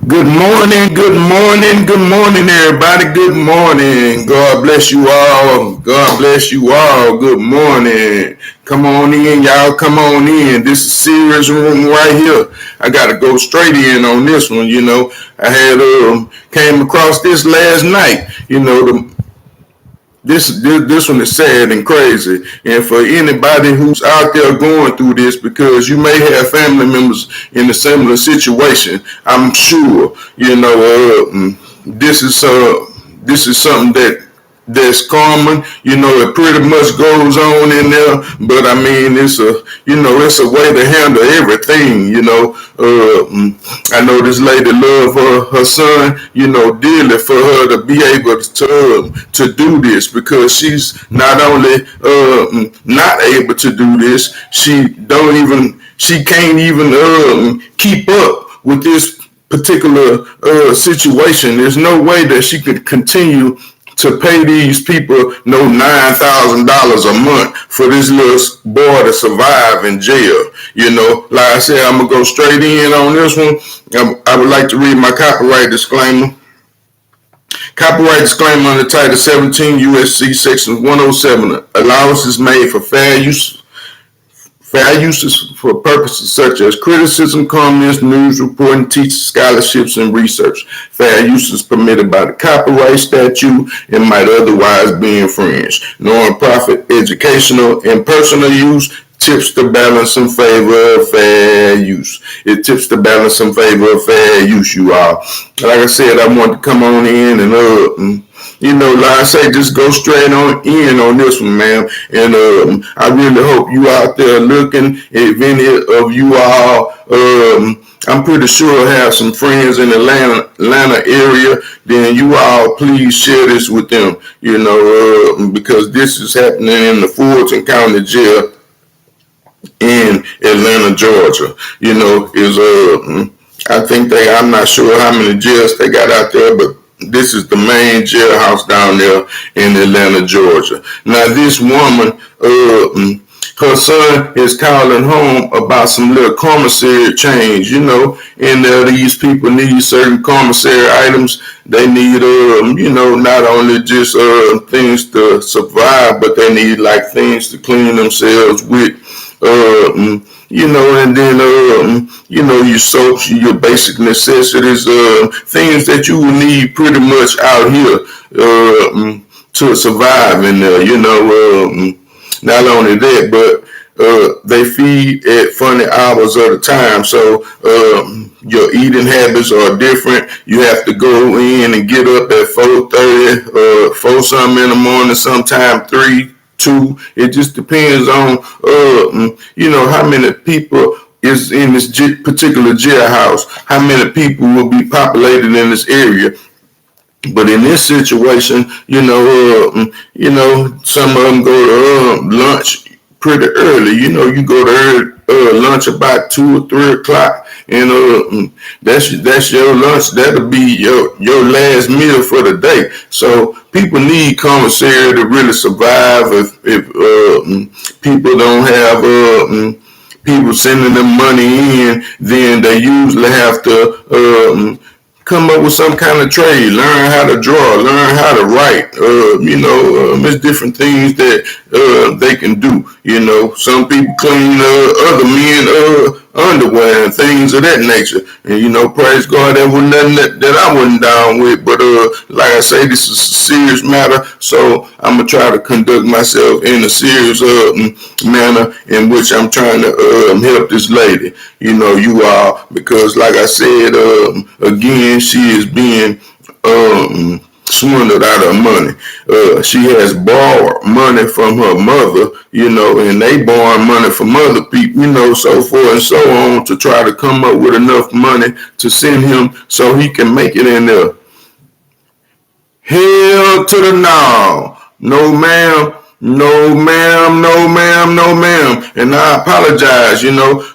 Good morning, everybody. Good morning. God bless you all. God bless you all. Good morning. Come on in, y'all. Come on in. This is serious room right here. I gotta go straight in on this one. I had came across this last night. This one is sad and crazy, and for anybody who's out there going through this, because you may have family members in a similar situation, I'm sure this is something that's common. It pretty much goes on in there, but I mean, it's a way to handle everything. I know this lady love her son, dearly, for her to be able to do this, because she's not only not able to do this, she can't even keep up with this particular situation. There's no way that she could continue to pay these people no $9,000 a month for this little boy to survive in jail. Like I said, I'm gonna go straight in on this one. I would like to read my copyright disclaimer. Copyright disclaimer under Title 17 USC Section 107. Allowance is made for fair uses for purposes such as criticism, comments, news reporting, teaching, scholarships, and research. Fair use is permitted by the copyright statute and might otherwise be infringed. Non-profit, educational, and personal use tips the balance in favor of fair use. It tips the balance in favor of fair use, you all. Like I said, I want to come on in and like I say, just go straight on in on this one, man. And I really hope you out there looking. If any of you all, I'm pretty sure have some friends in the Atlanta area, then you all please share this with them. Because this is happening in the Fulton County Jail in Atlanta, Georgia. I'm not sure how many jails they got out there, but this is the main jailhouse down there in Atlanta, Georgia. Now, this woman, her son is calling home about some little commissary change, and these people need certain commissary items. They need, not only just things to survive, but they need like things to clean themselves with. And then, your soaps, your basic necessities, things that you will need pretty much out here to survive. And, not only that, but they feed at funny hours of the time. So your eating habits are different. You have to go in and get up at 4:30, 4 something in the morning, sometime 3, 2. It just depends on how many people is in this particular jailhouse, how many people will be populated in this area. But in this situation, some of them go to lunch pretty early. You go to lunch about 2 or 3 o'clock, and that's your lunch. That'll be your last meal for the day. So people need commissary to really survive. If people don't have people sending them money in, then they usually have to come up with some kind of trade, learn how to draw, learn how to write. There's different things that they can do. Some people clean other men underwear and things of that nature. And praise God, that was nothing that I wasn't down with. But like I say, this is a serious matter, so I'm gonna try to conduct myself in a serious manner in which I'm trying to help this lady. You all, because like I said, again, she is being swindled out of money. She has borrowed money from her mother, and they borrow money from other people, so forth and so on, to try to come up with enough money to send him so he can make it in there. Hell to the no. No, ma'am. No, ma'am, no, ma'am, no, ma'am. And I apologize,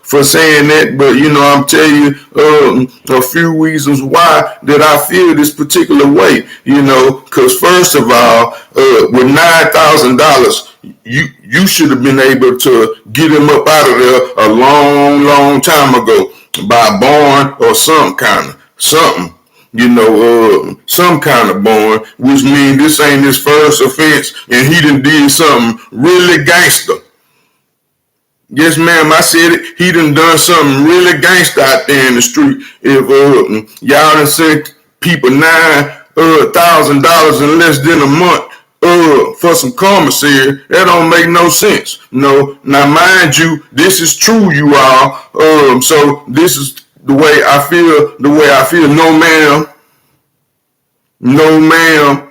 for saying that, but, I'm telling you a few reasons why that I feel this particular way, because first of all, with $9,000, you should have been able to get him up out of there a long, long time ago by bond or some kind of. something, some kind of bond, which means this ain't his first offense, and he done did something really gangster. Yes, ma'am, I said it. He done something really gangster out there in the street. If y'all done sent people $9,000 in less than a month for some commissary, that don't make no sense. No, now mind you, this is true, you all. So this is the way I feel. The way I feel. No, ma'am. No, ma'am.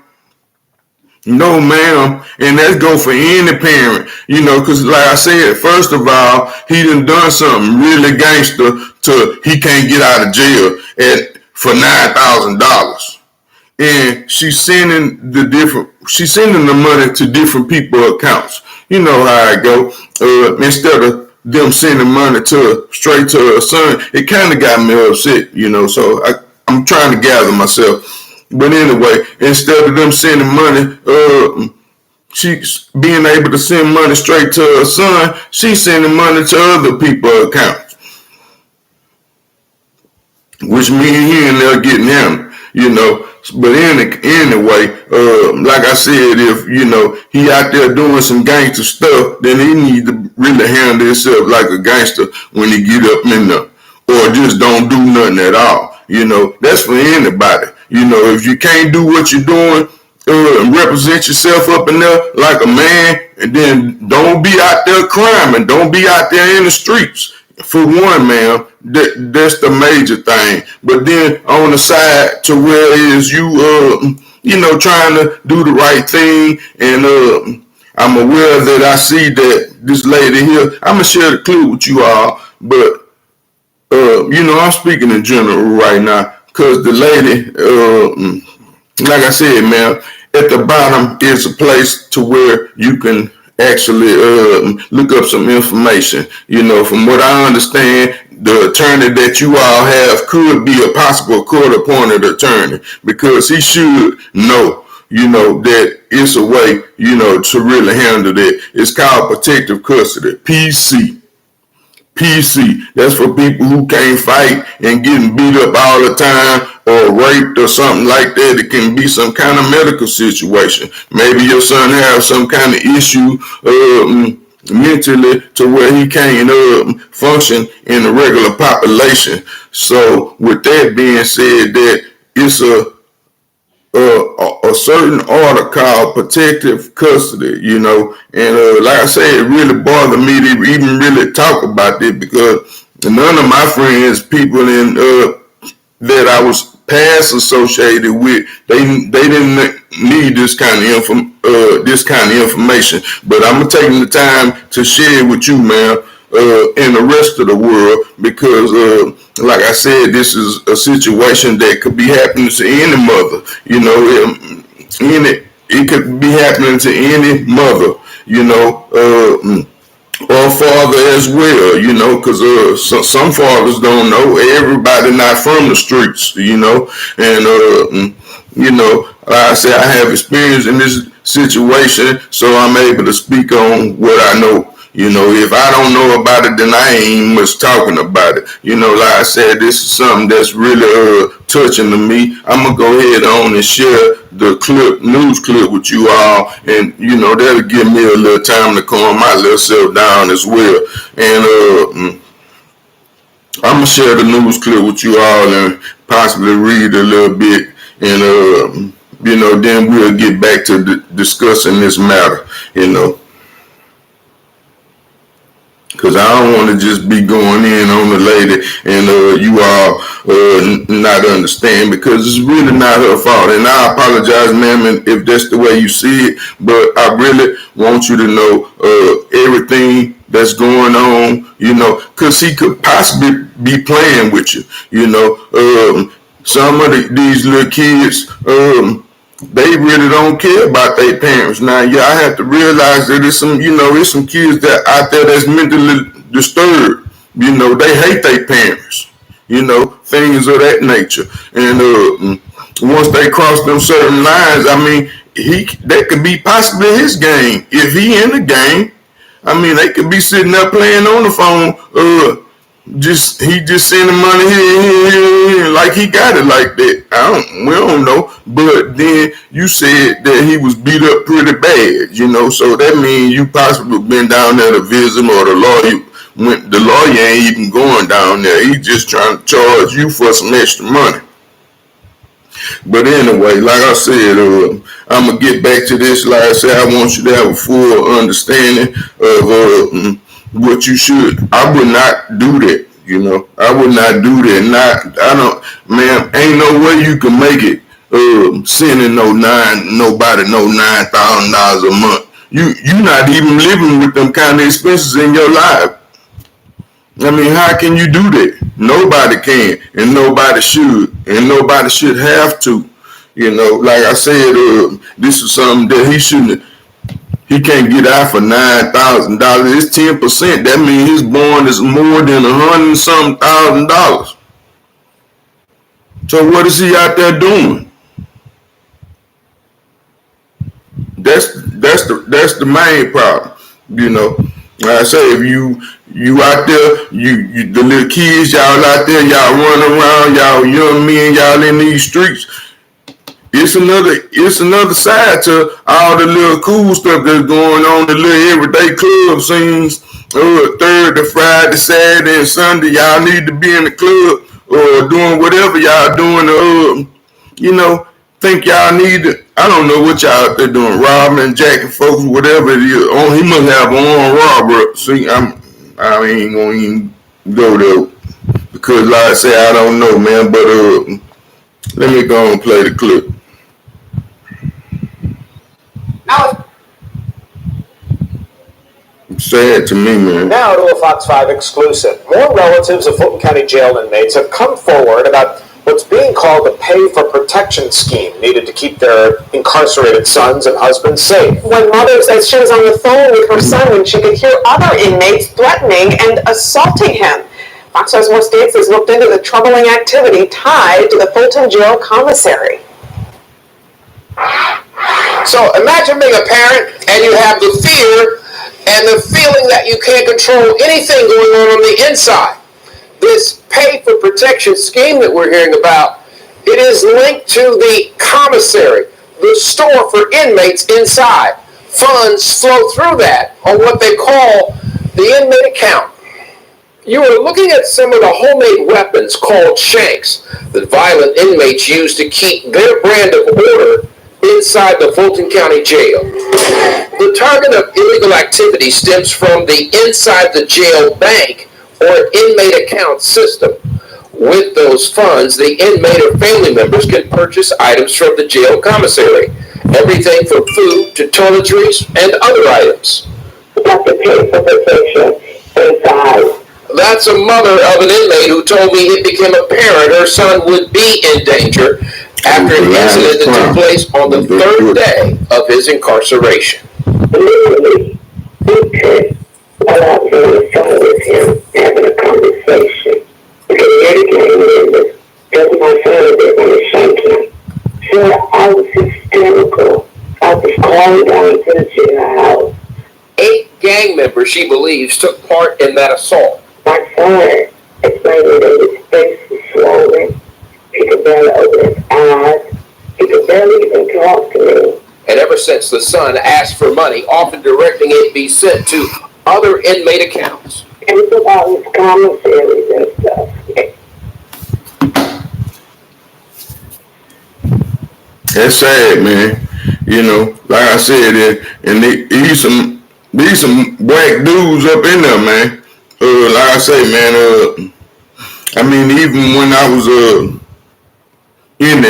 No, ma'am, and that's go for any parent, because like I said, first of all, he done something really gangster to he can't get out of jail for $9,000, and she's sending the money to different people's accounts. You know how it go. Instead of them sending money straight to her son, it kind of got me upset, So I'm trying to gather myself. But anyway, instead of them sending money, she's being able to send money straight to her son, she's sending money to other people's accounts. Which means he and they're getting him, But anyway, like I said, if, he out there doing some gangster stuff, then he needs to really handle himself like a gangster when he get up in there. Or just don't do nothing at all. That's for anybody. If you can't do what you're doing, represent yourself up in there like a man, and then don't be out there criming. Don't be out there in the streets. For one, ma'am, that's the major thing. But then on the side to where is you, trying to do the right thing, and I'm aware that I see that this lady here, I'm going to share the clip with you all, but I'm speaking in general right now, because the lady, like I said, man, at the bottom is a place to where you can actually look up some information. From what I understand, the attorney that you all have could be a possible court-appointed attorney, because he should know, that it's a way, to really handle that. It's called protective custody, PC. That's for people who can't fight and getting beat up all the time or raped or something like that. It can be some kind of medical situation. Maybe your son has some kind of issue mentally to where he can't function in the regular population. So with that being said, that it's a certain order called protective custody, and like I said, it really bothered me to even really talk about it, because none of my friends, people that I was past associated with, they didn't need this kind of information. But I'm taking the time to share it with you, man, and the rest of the world, because like I said, this is a situation that could be happening to any mother. It could be happening to any mother, or father as well, because some fathers don't know. Everybody not from the streets, and like I said, I have experience in this situation, so I'm able to speak on what I know. If I don't know about it, then I ain't much talking about it. Like I said, this is something that's really touching to me. I'm going to go ahead on and share the news clip with you all. And, that'll give me a little time to calm my little self down as well. And I'm going to share the news clip with you all and possibly read a little bit. And, then we'll get back to discussing this matter, Because I don't want to just be going in on the lady and you all not understand, because it's really not her fault. And I apologize, ma'am, if that's the way you see it. But I really want you to know everything that's going on, because he could possibly be playing with you. Some of these little kids, they really don't care about their parents. Now, I have to realize that it's some kids that out there that's mentally disturbed. They hate their parents. Things of that nature. And once they cross them certain lines, I mean, that could be possibly his game. If he in the game, I mean, they could be sitting there playing on the phone, He just sending money here, like he got it like that. We don't know. But then you said that he was beat up pretty bad, so that means you possibly been down there to visit him, or the lawyer ain't even going down there. He just trying to charge you for some extra money. But anyway, like I said, I'm gonna get back to this. Like I said, I want you to have a full understanding of what you should. I would not do that. I would not do that. I don't, man. Ain't no way you can make it. Sending nobody no $9,000 a month. You not even living with them kind of expenses in your life. I mean, how can you do that? Nobody can, and nobody should, and nobody should have to. Like I said, this is something that he shouldn't. He can't get out for $9,000. It's 10%. That means his bond is more than $100-something thousand. So what is he out there doing? That's the main problem. Like I say, if you out there, you the little kids, y'all out there, y'all running around, y'all young men, y'all in these streets. It's another side to all the little cool stuff that's going on, the little everyday club scenes. Thursday, Friday, Saturday, and Sunday, y'all need to be in the club or doing whatever y'all doing. Think y'all need to. I don't know what y'all out there doing, robbing, jacking folks, whatever it is. He must have armed robbery. See, I ain't gonna even go there because, like I say, I don't know, man. But let me go and play the clip. Now, sad to me, man. Now to a Fox 5 exclusive. More relatives of Fulton County Jail inmates have come forward about what's being called a pay-for-protection scheme needed to keep their incarcerated sons and husbands safe. One mother says she was on the phone with her son when she could hear other inmates threatening and assaulting him. Fox News More States has looked into the troubling activity tied to the Fulton Jail commissary. So imagine being a parent and you have the fear and the feeling that you can't control anything going on the inside. This pay-for-protection scheme that we're hearing about, it is linked to the commissary, the store for inmates inside. Funds flow through that on what they call the inmate account. You are looking at some of the homemade weapons called shanks that violent inmates use to keep their brand of order inside the Fulton County Jail. The target of illegal activity stems from the inside the jail bank or inmate account system. With those funds, the inmate or family members can purchase items from the jail commissary. Everything from food to toiletries and other items. That's a mother of an inmate who told me it became apparent her son would be in danger after an incident that took place on the third day of his incarceration. Literally, he could, while I was on the phone with him, having a conversation, communicating with him, because my son didn't want to shank him. So I was hysterical. I was calling down to the jailhouse. 8 gang members, she believes, took part in that assault. My son explained that his face was swollen. He could barely open his eyes. He could barely even talk to me. And ever since the son asked for money, often directing it be sent to other inmate accounts. It was about his commissaries and stuff. That's sad, man. Like I said, and these some whack dudes up in there, man. Like I say, man. I mean, even when I was in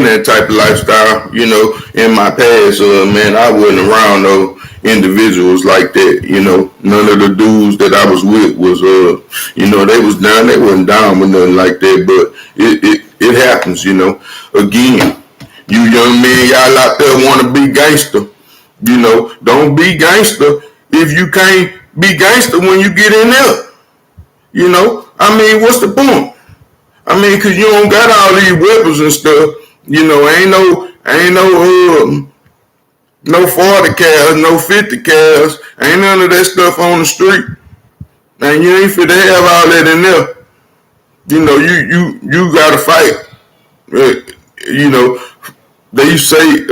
that type of lifestyle, in my past, man, I wasn't around no individuals like that. None of the dudes that I was with was, they was down. They wasn't down with nothing like that. But it happens, Again, you young men, y'all out there want to be gangster. Don't be gangster if you can't be gangster when you get in there. I mean, what's the point? I mean, cause you don't got all these weapons and stuff. Ain't no 40 cals, no 50 cals. Ain't none of that stuff on the street. And you ain't fit to have all that in there. You know, you gotta fight. You know, they used to say,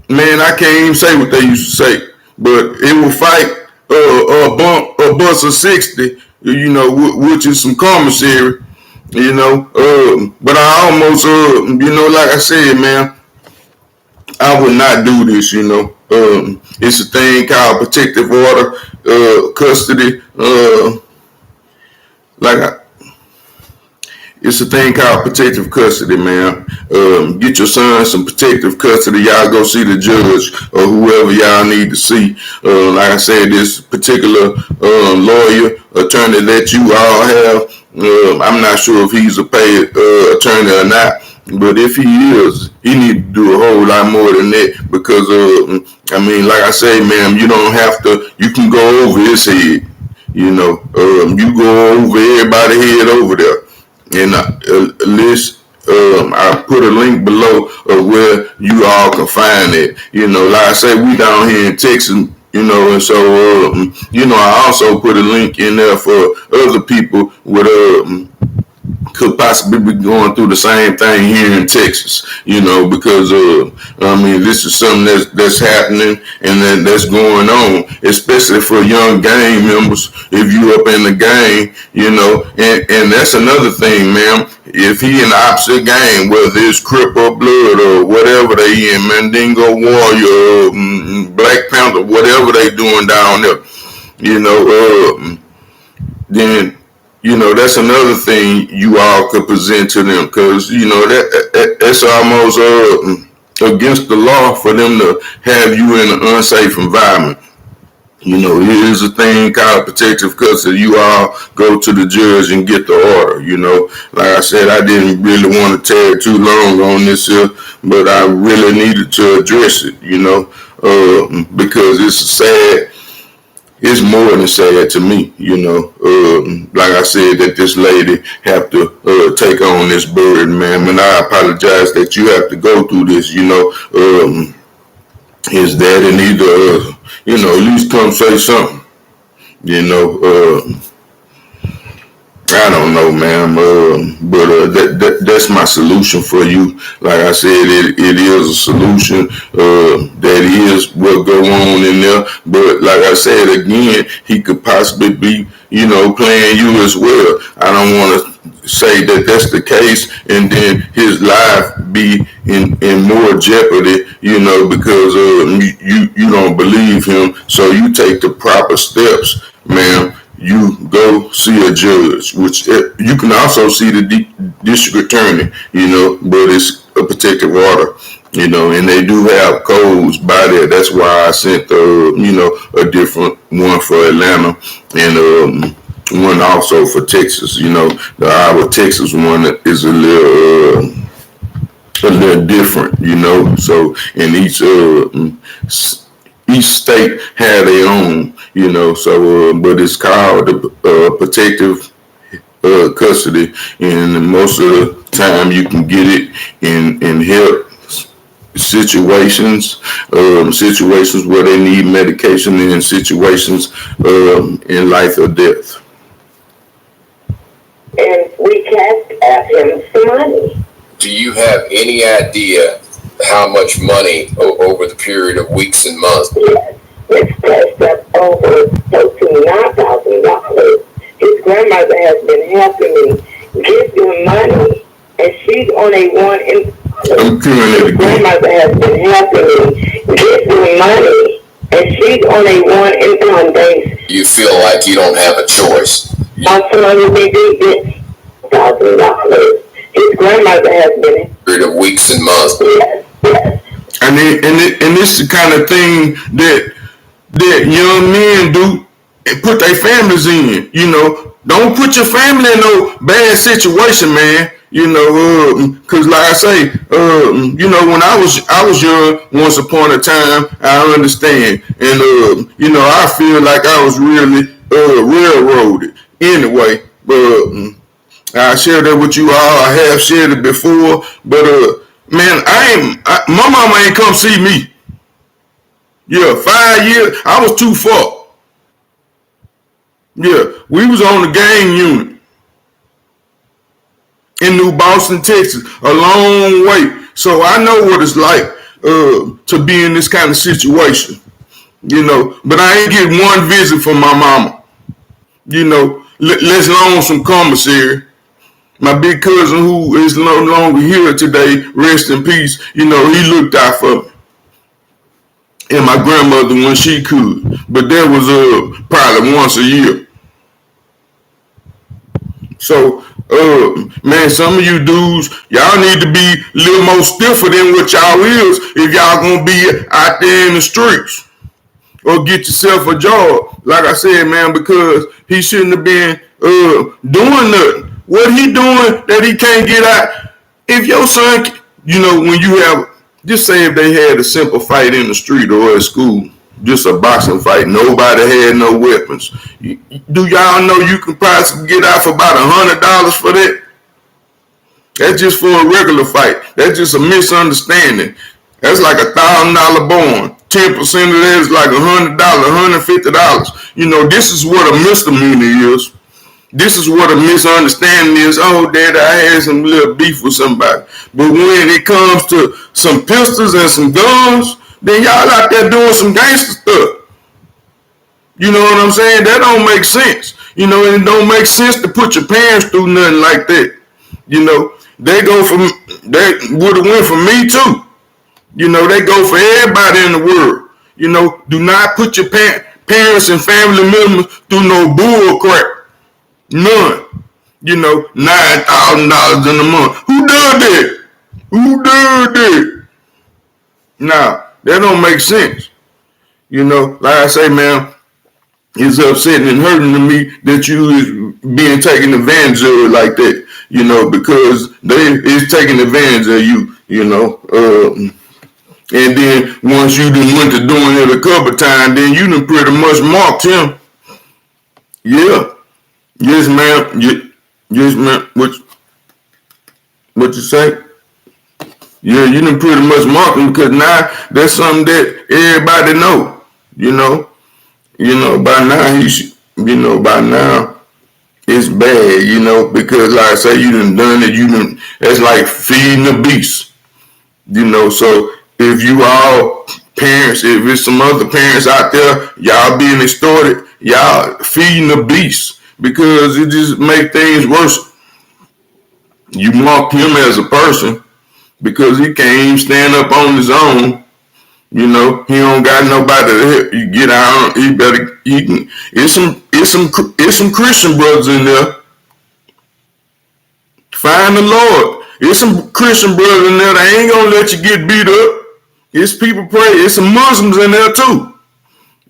man, I can't even say what they used to say, but it will fight a bus of 60, you know, which is some commissary, you know. But I almost, you know, like I said, man, I would not do this, you know. It's a thing called protective order, custody, like I, it's a thing called protective custody, man. Get your son some protective custody. Y'all go see the judge or whoever y'all need to see. Like I said, this particular lawyer, attorney that you all have, I'm not sure if he's a paid attorney or not. But if he is, he need to do a whole lot more than that because, I mean, like I say, man, you don't have to, you can go over his head. You know, you go over everybody's head over there. And list, I put a link below of where you all can find it. You know, like I say, we down here in Texas, you know, and so, you know, I also put a link in there for other people with, could possibly be going through the same thing here in Texas, you know, because I mean, this is something that's happening and that's going on, especially for young gang members. If you up in the gang, you know, and that's another thing, man. If he in the opposite gang, whether it's Crip or Blood or whatever they in, Mandingo Warrior, Black Panther, whatever they doing down there, you know, then, you know, that's another thing you all could present to them because, you know, that's almost against the law for them to have you in an unsafe environment. You know, here's a thing called protective custody. You all go to the judge and get the order, you know. Like I said, I didn't really want to tear too long on this here, but I really needed to address it, you know, because it's sad. It's more than sad to me, you know. Like I said, that this lady have to take on this burden, man. And I apologize that you have to go through this, you know. His daddy need to, you know, at least come say something, you know. I don't know, man, but that's my solution for you. Like I said, it is a solution. That is what go on in there. But like I said again, he could possibly be, you know, playing you as well. I don't want to say that that's the case, and then his life be in more jeopardy, you know, because you don't believe him. So you take the proper steps, man. You go see a judge, which you can also see the district attorney, you know, but it's a protective order, you know, and they do have codes by there. That's why I sent, you know, a different one for Atlanta and one also for Texas. You know, the Iowa, Texas one is a little different, you know. So in each state had their own, you know. So, but it's called the protective custody, and most of the time you can get it in help situations, situations where they need medication, and in situations in life or death. And we cashed out him some money. Do you have any idea how much money over the period of weeks and months? Yes, it's cashed up over $39,000. His grandmother has been helping me give him money, and she's on a one in. His grandmother has been helping me give him money, and she's on a one income basis. You feel like you don't have a choice. My son, they did get $1,000. His grandmother has been period of weeks and months. Yes, yes. And this is the kind of thing that young men do and put their families in. You know, don't put your family in no bad situation, man. You know, cause like I say, you know, when I was young, once upon a time, I understand, and you know, I feel like I was really railroaded anyway. But I shared that with you all. I have shared it before, but man, my mama ain't come see me. 5 years, I was too far. Yeah, we was on the gang unit in New Boston, Texas, a long way. So I know what it's like to be in this kind of situation, But I ain't get one visit from my mama. Let's loan some commissary. My big cousin, who is no longer here today, rest in peace. He looked out for me, and my grandmother when she could. But that was probably once a year. So, man, some of you dudes, y'all need to be a little more stiffer than what y'all is if y'all gonna be out there in the streets. Or get yourself a job. Like I said, man, because he shouldn't have been doing nothing. What he doing that he can't get out? If your son, when you have, just say if they had a simple fight in the street or at school, just a boxing fight, nobody had no weapons. Do y'all know you can possibly get out for about $100 for that? That's just for a regular fight. That's just a misunderstanding. That's like $1,000 bond. 10% of that is like $100, $150. This is what a misdemeanor is. This is what a misunderstanding is. Oh, Dad, I had some little beef with somebody. But when it comes to some pistols and some guns, then y'all out there doing some gangster stuff. You know what I'm saying? That don't make sense. And it don't make sense to put your parents through nothing like that. They would have went for me too. They go for everybody in the world. Do not put your parents and family members through no bull crap. None. $9,000 in a month. Who did that? Who did that? Now, that don't make sense. Like I say, man, it's upsetting and hurting to me that you is being taken advantage of like that. Because it's taking advantage of you. And then once you done went to doing it a couple times, then you done pretty much marked him. Yeah. Yes, ma'am. Yes, ma'am. What you say? Yeah, you done pretty much marked him because now that's something that everybody know. By now by now it's bad, because like I say, you done it, it's like feeding the beast. So if you all parents, if it's some other parents out there, y'all being extorted, y'all feeding the beast because it just make things worse. You mark him as a person because he can't even stand up on his own. He don't got nobody to help you get out. It's some Christian brothers in there. Find the Lord. It's some Christian brothers in there that ain't gonna let you get beat up. It's people pray. It's some Muslims in there too.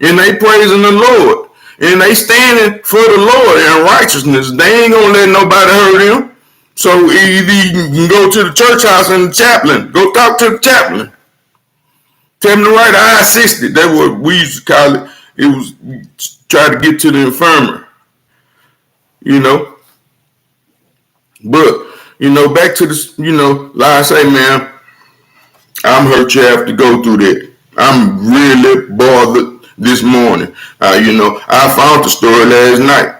And they praising the Lord. And they standing for the Lord in righteousness. They ain't gonna let nobody hurt them. So either you can go to the church house and the chaplain. Go talk to the chaplain. Tell him to write I-60. That's what we used to call it. It was try to get to the infirmary. But, back to this, like I say, man, I'm hurt you have to go through that. I'm really bothered this morning. I found the story last night.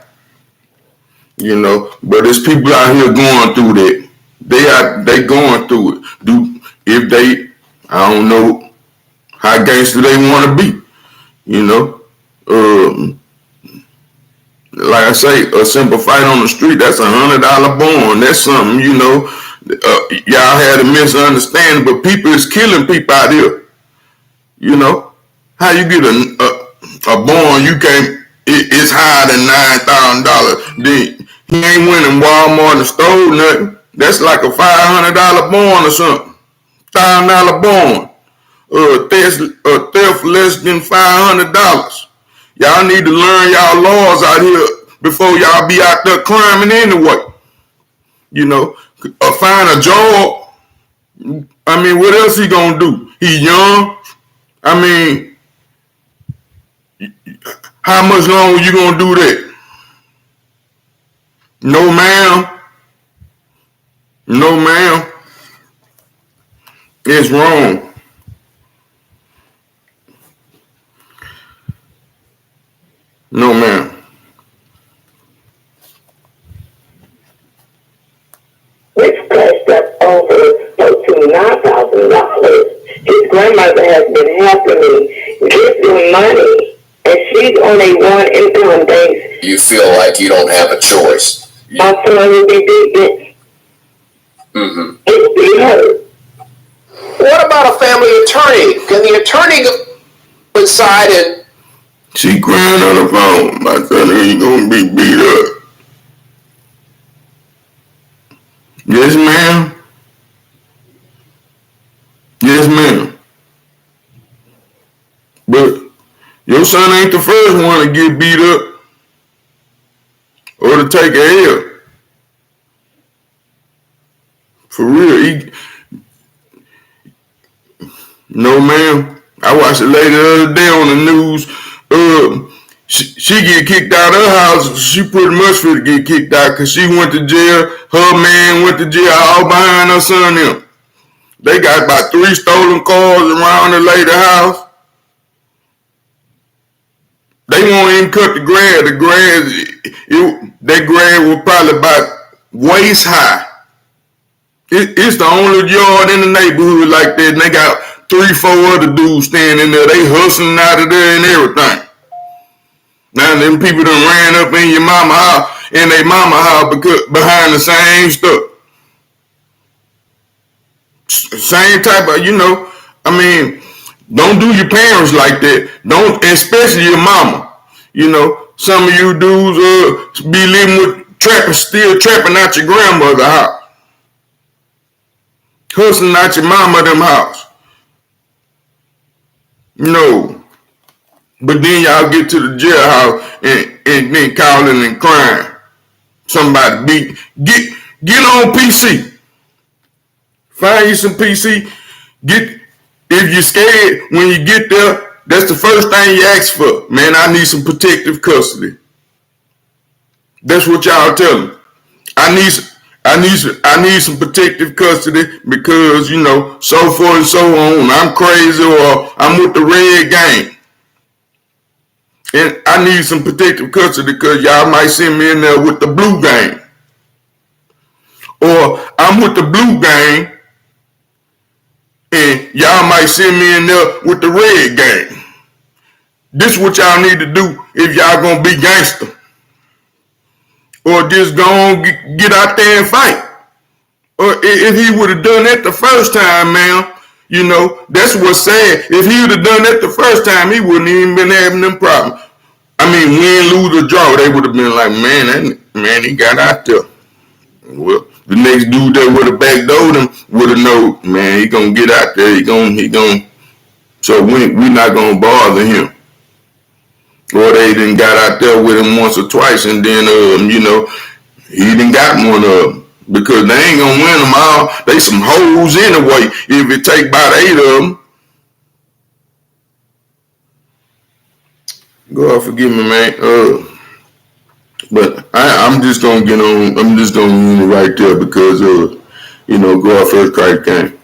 But there's people out here going through that. They going through it. I don't know how gangster they want to be. Like I say, a simple fight on the street, that's $100 bond. That's something, y'all had a misunderstanding, but people is killing people out here. How you get a bond you can't, it's higher than $9,000. Then he ain't went in Walmart and stole nothing. That's like a $500 bond or something. $1,000 bond. Theft less than $500. Y'all need to learn y'all laws out here before y'all be out there climbing anyway. Find a job. I mean, what else he gonna do? He young. I mean, how much longer you gonna do that? No, ma'am. No, ma'am. It's wrong. No, ma'am. making money and she's on a one income base. You feel like you don't have a choice. My son will be beaten. Mm-hmm. It's be hurt. What about a family attorney? Can the attorney go inside and... She crying on the phone. My son ain't gonna be beat up. Yes, ma'am. Yes, ma'am. But your son ain't the first one to get beat up or to take a L. For real. No, ma'am. I watched a lady the other day on the news. She get kicked out of her house. She pretty much fit to get kicked out because she went to jail. Her man went to jail all behind her son them. They got about 3 stolen cars around the lady house. They won't even cut the grass. That grass was probably about waist high. It's the only yard in the neighborhood like that, and they got 3-4 other dudes standing there. They hustling out of there and everything. Now them people done ran up in your mama house, in their mama house because behind the same stuff. Same type of, I mean, don't do your parents like that. Don't, especially your mama. Some of you dudes be living with still trapping out your grandmother's house. Hustling out your mama them house. No. But then y'all get to the jailhouse and then calling and crying. Somebody get on PC. Find you some PC. If you're scared when you get there, that's the first thing you ask for. Man, I need some protective custody. That's what y'all tell them. I need some protective custody because, so forth and so on. I'm crazy or I'm with the red gang. And I need some protective custody because y'all might send me in there with the blue gang. Or I'm with the blue gang and y'all might send me in there with the red gang. This is what y'all need to do if y'all gonna be gangster. Or just go on, get out there and fight. Or if he would have done that the first time, man, that's what's sad. If he would have done that the first time, he wouldn't even been having them problems. I mean, win, lose, or draw, they would have been like, man, he got out there. Well, the next dude that would have backdoored him would have known, man, he gonna get out there. He gonna. So we not gonna bother him. Or they done got out there with him once or twice, and then he done got one of them because they ain't gonna win them all. They some hoes anyway. If it take about 8 of them. God forgive me, man. But I'm just gonna get on. I'm just gonna end it right there because God first Christ came.